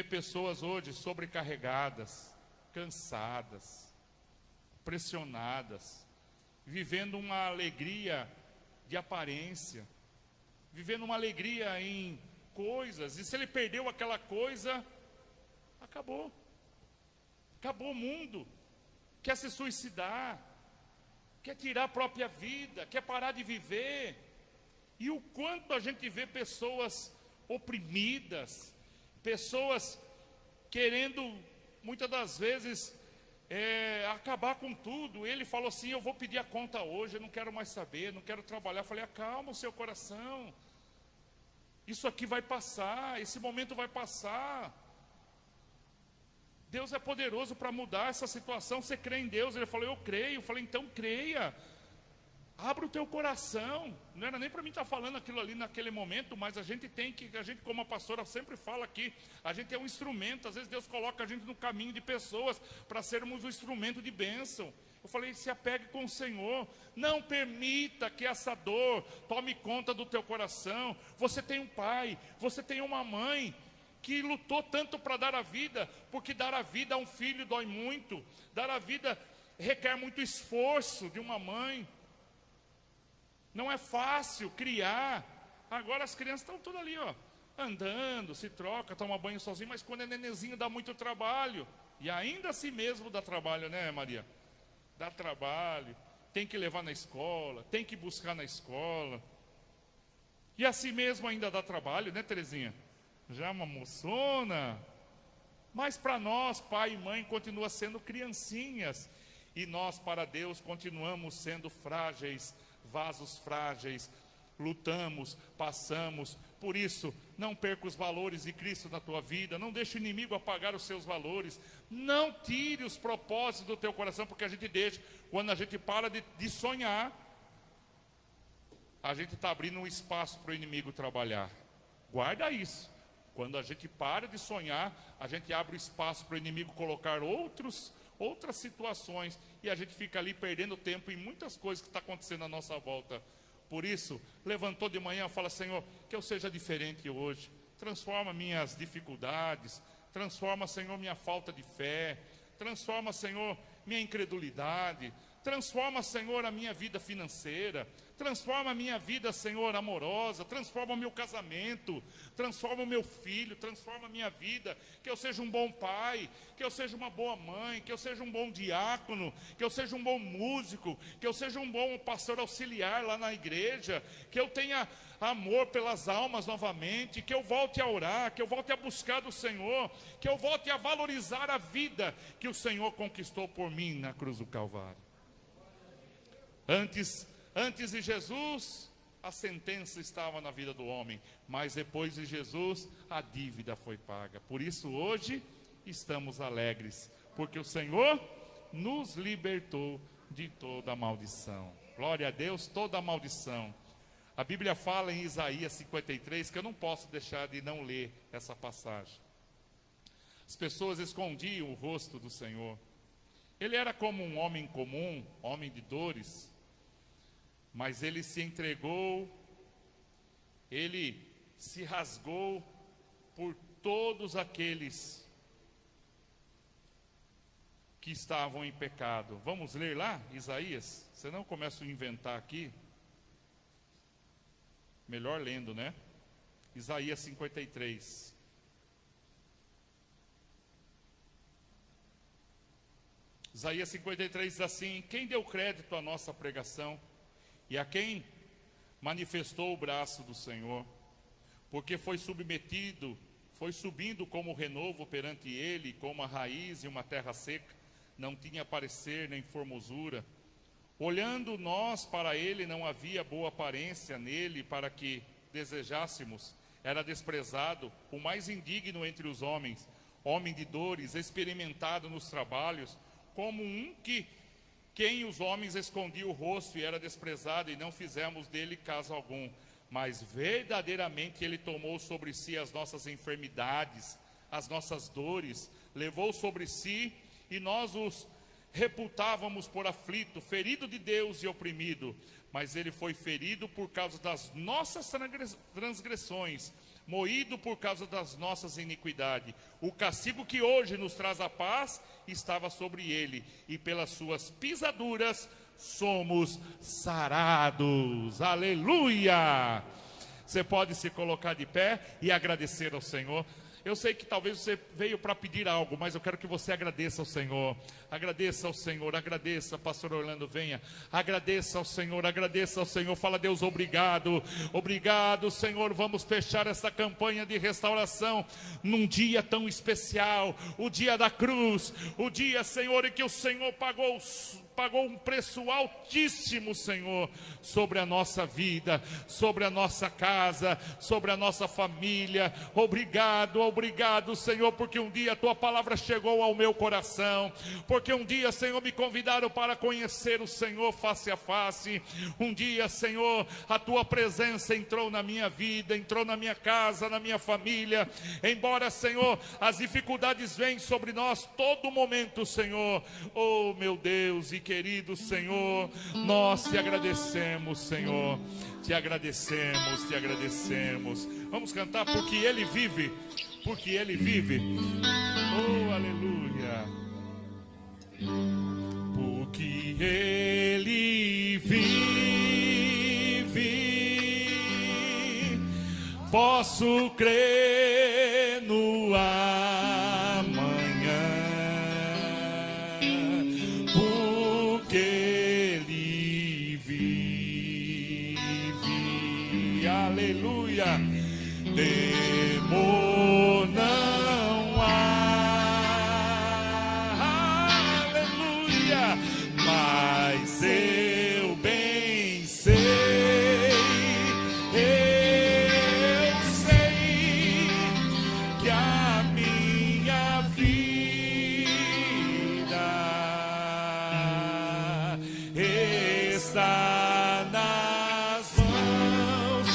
pessoas hoje sobrecarregadas, cansadas, pressionadas, vivendo uma alegria de aparência, vivendo uma alegria em coisas, e se ele perdeu aquela coisa, acabou o mundo, quer se suicidar, quer tirar a própria vida, quer parar de viver. E o quanto a gente vê pessoas oprimidas, pessoas querendo, muitas das vezes, acabar com tudo. Ele falou assim, eu vou pedir a conta hoje, eu não quero mais saber, não quero trabalhar. Eu falei, acalma o seu coração, isso aqui vai passar, esse momento vai passar. Deus é poderoso para mudar essa situação. Você crê em Deus? Ele falou, eu creio. Eu falei, então creia, abra o teu coração. Não era nem para mim estar falando aquilo ali naquele momento, mas a gente, como a pastora sempre fala aqui, a gente é um instrumento. Às vezes Deus coloca a gente no caminho de pessoas para sermos um instrumento de bênção. Eu falei, se apegue com o Senhor, não permita que essa dor tome conta do teu coração. Você tem um pai, você tem uma mãe que lutou tanto para dar a vida, porque dar a vida a um filho dói muito, dar a vida requer muito esforço de uma mãe, não é fácil criar. Agora as crianças estão tudo ali, andando, se troca, toma banho sozinho, mas quando é nenenzinho dá muito trabalho, e ainda assim mesmo dá trabalho, né, Maria? Dá trabalho, tem que levar na escola, tem que buscar na escola, e assim mesmo ainda dá trabalho, né, Terezinha? Já uma moçona, mas para nós, pai e mãe, continua sendo criancinhas, e nós para Deus continuamos sendo frágeis, vasos frágeis, lutamos, passamos. Por isso, não perca os valores de Cristo na tua vida, não deixe o inimigo apagar os seus valores, não tire os propósitos do teu coração, porque a gente deixa, quando a gente para de sonhar, a gente está abrindo um espaço para o inimigo trabalhar. Guarda isso. Quando a gente para de sonhar, a gente abre o espaço para o inimigo colocar outras situações, e a gente fica ali perdendo tempo em muitas coisas que estão acontecendo à nossa volta. Por isso, levantou de manhã, fala, Senhor, que eu seja diferente hoje, transforma minhas dificuldades, transforma, Senhor, minha falta de fé, transforma, Senhor, minha incredulidade, transforma, Senhor, a minha vida financeira, transforma a minha vida, Senhor, amorosa, transforma o meu casamento, transforma o meu filho, transforma a minha vida, que eu seja um bom pai, que eu seja uma boa mãe, que eu seja um bom diácono, que eu seja um bom músico, que eu seja um bom pastor auxiliar lá na igreja, que eu tenha amor pelas almas novamente, que eu volte a orar, que eu volte a buscar do Senhor, que eu volte a valorizar a vida que o Senhor conquistou por mim na cruz do Calvário. Antes de Jesus, a sentença estava na vida do homem, mas depois de Jesus, a dívida foi paga. Por isso hoje estamos alegres, porque o Senhor nos libertou de toda a maldição. Glória a Deus, toda a maldição. A Bíblia fala em Isaías 53, que eu não posso deixar de não ler essa passagem. As pessoas escondiam o rosto do Senhor. Ele era como um homem comum, homem de dores, mas ele se entregou, ele se rasgou por todos aqueles que estavam em pecado. Vamos ler lá, Isaías? Senão eu começo a inventar aqui. Melhor lendo, né? Isaías 53. Isaías 53 diz assim: quem deu crédito à nossa pregação e a quem manifestou o braço do Senhor? Porque foi subindo como renovo perante ele, como a raiz e uma terra seca, não tinha parecer nem formosura. Olhando nós para ele, não havia boa aparência nele para que desejássemos. Era desprezado, o mais indigno entre os homens, homem de dores, experimentado nos trabalhos, como quem os homens escondiam o rosto e era desprezado, e não fizemos dele caso algum. Mas verdadeiramente ele tomou sobre si as nossas enfermidades, as nossas dores, levou sobre si, e nós os reputávamos por aflito, ferido de Deus e oprimido. Mas ele foi ferido por causa das nossas transgressões, moído por causa das nossas iniquidades. O castigo que hoje nos traz a paz estava sobre ele, e pelas suas pisaduras somos sarados. Aleluia! Você pode se colocar de pé e agradecer ao Senhor. Eu sei que talvez você veio para pedir algo, mas eu quero que você agradeça ao Senhor. Agradeça ao Senhor, agradeça, pastor Orlando, venha. Agradeça ao Senhor, agradeça ao Senhor. Fala: Deus, obrigado, obrigado, Senhor. Vamos fechar essa campanha de restauração num dia tão especial, o dia da cruz, o dia, Senhor, em que o Senhor pagou um preço altíssimo, Senhor, sobre a nossa vida, sobre a nossa casa, sobre a nossa família. Obrigado, obrigado, Senhor, porque um dia a tua palavra chegou ao meu coração, porque um dia, Senhor, me convidaram para conhecer o Senhor face a face. Um dia, Senhor, a tua presença entrou na minha vida, entrou na minha casa, na minha família. Embora, Senhor, as dificuldades vêm sobre nós todo momento, Senhor, oh meu Deus e querido Senhor, nós te agradecemos, Senhor, te agradecemos, te agradecemos. Vamos cantar: porque Ele vive, porque Ele vive. Oh, aleluia. Porque Ele vive, posso crer no amanhã. Porque Ele vive, aleluia. Temor não há, aleluia. Mas eu bem sei, eu sei que a minha vida está nas mãos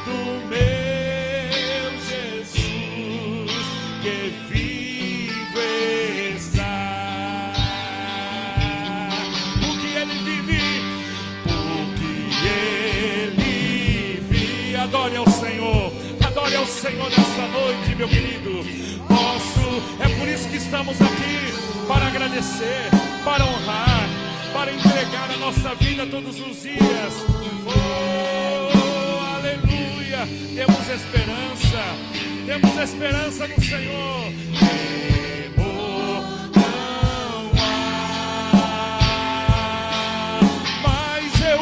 do meu Jesus, que vivo está. Porque Ele vive, porque Ele vive. Adore ao Senhor nessa noite, meu querido. É por isso que estamos aqui, para agradecer, para honrar, para entregar a nossa vida todos os dias. Oh, aleluia. Temos esperança no Senhor. Temor não há, mas eu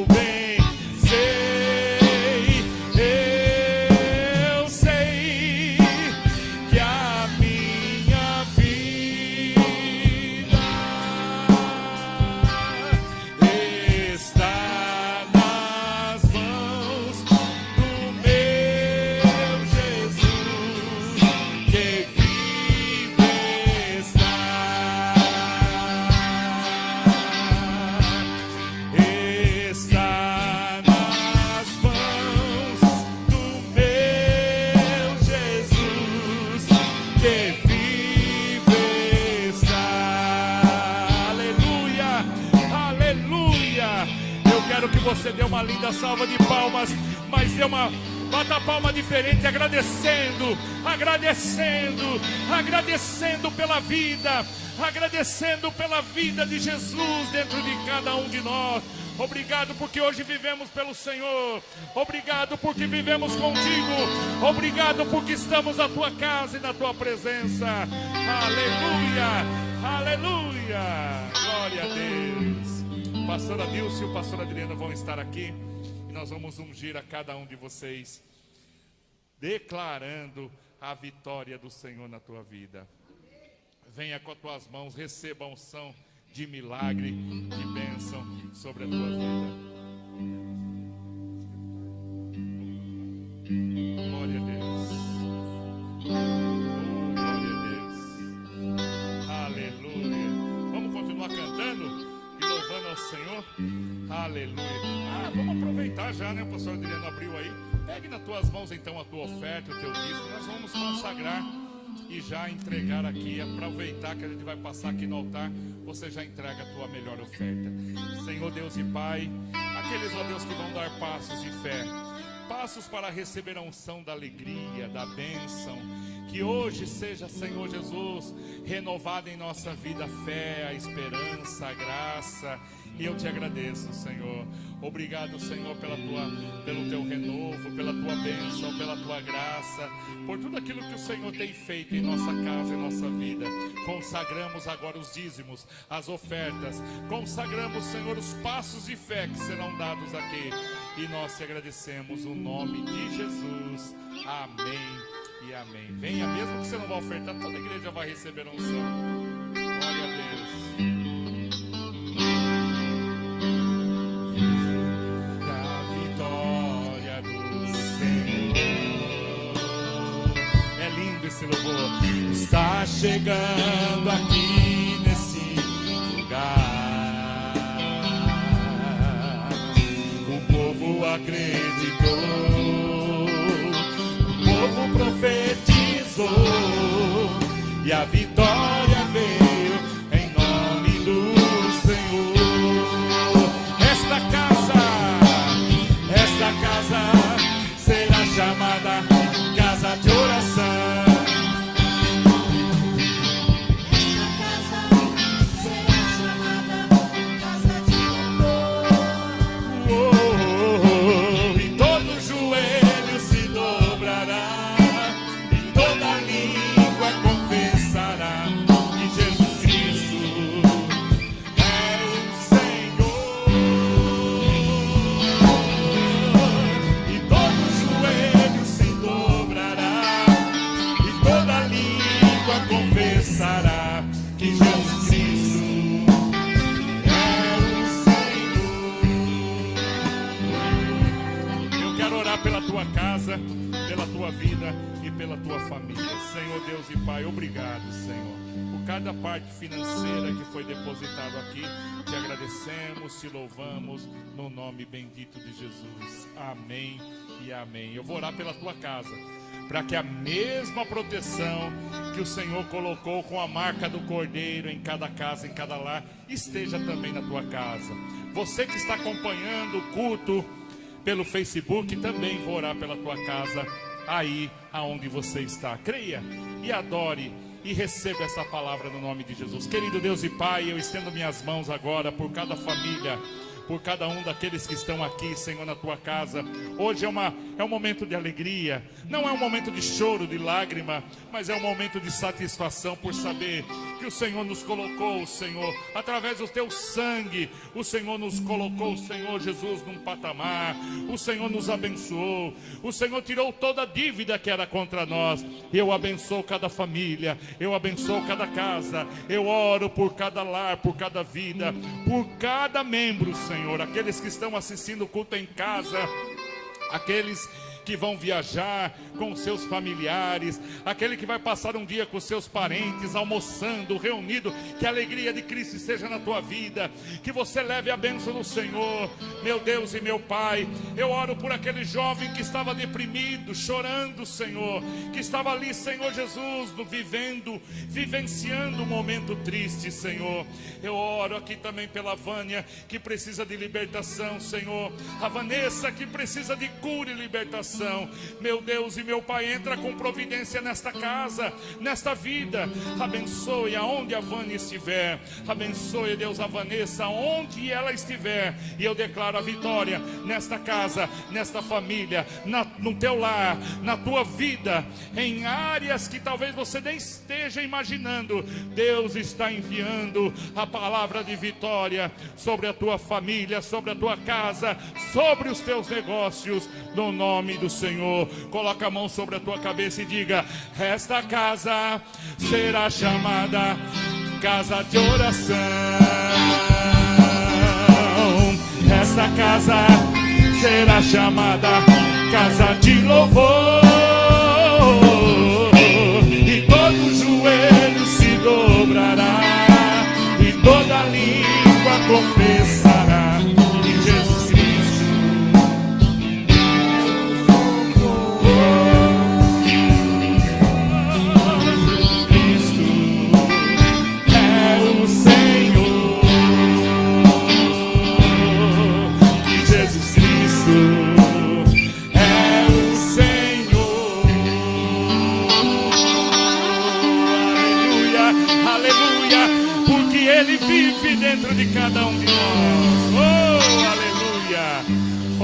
bem sei, eu sei que a minha vida está nas mãos do meu Jesus, que vive está. Está nas mãos do meu Jesus, que vive está. Aleluia, aleluia. Eu quero que você dê uma linda salva de palmas, mas dê uma Bata a palma diferente, agradecendo, agradecendo, agradecendo pela vida, agradecendo pela vida de Jesus dentro de cada um de nós. Obrigado porque hoje vivemos pelo Senhor. Obrigado porque vivemos contigo. Obrigado porque estamos na tua casa e na tua presença. Aleluia, aleluia. Glória a Deus. Pastora Dilce e o pastor Adriano vão estar aqui. E nós vamos ungir a cada um de vocês, declarando a vitória do Senhor na tua vida. Venha com as tuas mãos, receba a unção de milagre, de bênção sobre a tua vida. Glória a Deus. Oh, glória a Deus. Aleluia. Vamos continuar cantando e louvando ao Senhor. Aleluia. Vamos aproveitar já, né? O pastor Adriano abriu aí. Pegue nas tuas mãos então a tua oferta, o teu dízimo. Nós vamos consagrar e já entregar aqui, aproveitar que a gente vai passar aqui no altar, você já entrega a tua melhor oferta. Senhor Deus e Pai, aqueles, ó Deus, que vão dar passos de fé, passos para receber a unção da alegria, da bênção, que hoje seja, Senhor Jesus, renovada em nossa vida a fé, a esperança, a graça. E eu te agradeço, Senhor. Obrigado, Senhor, pelo teu renovo, pela tua bênção, pela tua graça, por tudo aquilo que o Senhor tem feito em nossa casa, em nossa vida. Consagramos agora os dízimos, as ofertas. Consagramos, Senhor, os passos de fé que serão dados aqui. E nós te agradecemos no nome de Jesus. Amém e amém. Venha, mesmo que você não vá ofertar, toda a igreja vai receber a unção. Glória a Deus. Esse louvor está chegando aqui nesse lugar. O povo acreditou, o povo profetizou e a vitória veio em nome do Senhor. Esta casa será chamada casa de oração. Pela tua vida e pela tua família. Senhor Deus e Pai, obrigado, Senhor, por cada parte financeira que foi depositada aqui. Te agradecemos, te louvamos no nome bendito de Jesus. Amém e amém. Eu vou orar pela tua casa, para que a mesma proteção que o Senhor colocou com a marca do Cordeiro em cada casa, em cada lar, esteja também na tua casa. Você que está acompanhando o culto pelo Facebook, também vou orar pela tua casa, aí aonde você está. Creia e adore e receba essa palavra no nome de Jesus. Querido Deus e Pai, eu estendo minhas mãos agora por cada família, por cada um daqueles que estão aqui, Senhor, na tua casa. Hoje é um momento de alegria, não é um momento de choro, de lágrima, mas é um momento de satisfação por saber que o Senhor nos colocou, Senhor, através do teu sangue. O Senhor nos colocou, Senhor Jesus, num patamar. O Senhor nos abençoou. O Senhor tirou toda a dívida que era contra nós. Eu abençoo cada família, eu abençoo cada casa. Eu oro por cada lar, por cada vida, por cada membro, Senhor, aqueles que estão assistindo o culto em casa, aqueles que vão viajar com seus familiares, aquele que vai passar um dia com seus parentes, almoçando, reunido. Que a alegria de Cristo esteja na tua vida, que você leve a bênção do Senhor. Meu Deus e meu Pai, eu oro por aquele jovem que estava deprimido, chorando, Senhor, que estava ali, Senhor Jesus, vivenciando um momento triste, Senhor. Eu oro aqui também pela Vânia, que precisa de libertação, Senhor. A Vanessa, que precisa de cura e libertação. coração. Meu Deus e meu Pai, entra com providência nesta casa, nesta vida. Abençoe aonde a Vânia estiver. Abençoe, Deus, a Vanessa onde ela estiver. E eu declaro a vitória nesta casa, nesta família, no teu lar, na tua vida, em áreas que talvez você nem esteja imaginando. Deus está enviando a palavra de vitória sobre a tua família, sobre a tua casa, sobre os teus negócios, no nome do Senhor. Coloca a mão sobre a tua cabeça e diga: esta casa será chamada casa de oração. Esta casa será chamada casa de louvor, e todo joelho se dobrará, e toda língua confessará que Jesus Cristo é o Senhor, que Jesus Cristo Ele vive dentro de cada um de nós. Oh, aleluia.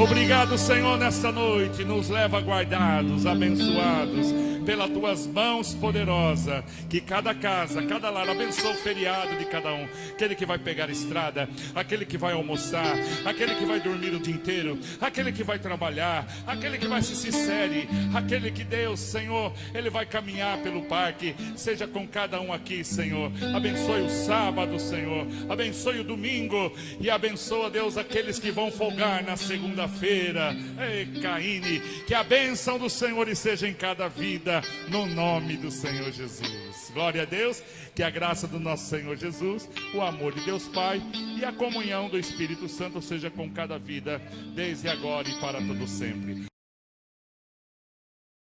Obrigado, Senhor, nesta noite. Nos leva guardados, abençoados pelas tuas mãos poderosas. Que cada casa, cada lar, abençoe o feriado de cada um. Aquele que vai pegar estrada, aquele que vai almoçar, aquele que vai dormir o dia inteiro, aquele que vai trabalhar, aquele que vai assistir série, aquele que, Deus, Senhor, ele vai caminhar pelo parque. Seja com cada um aqui, Senhor. Abençoe o sábado, Senhor. Abençoe o domingo. E abençoa, Deus, aqueles que vão folgar na segunda-feira. Ei, Caíne, que a bênção do Senhor esteja em cada vida, no nome do Senhor Jesus. Glória a Deus. Que a graça do nosso Senhor Jesus, o amor de Deus Pai e a comunhão do Espírito Santo seja com cada vida, desde agora e para todo sempre.